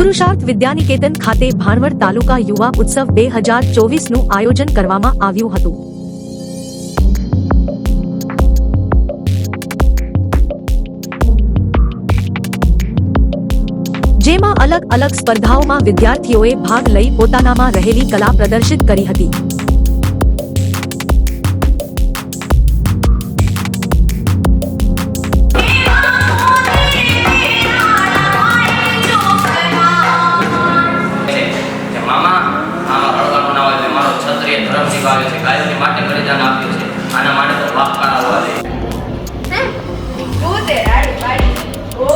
પુરુષાર્થ વિદ્યાનિકેતન ખાતે ભાણવડ તાલુકા યુવા ઉત્સવ 2024નું આયોજન કરવામાં આવ્યું હતું। જેમાં અલગ અલગ સ્પર્ધાઓમાં વિદ્યાર્થીઓએ ભાગ લઈ પોતાનામાં રહેલી કલા પ્રદર્શિત કરી હતી। ગાયોની માટે બલિદાન આપ્યું છે આના માટે તો બાપ કાળા હોવા દે તું તે રાડી પાડી ઓ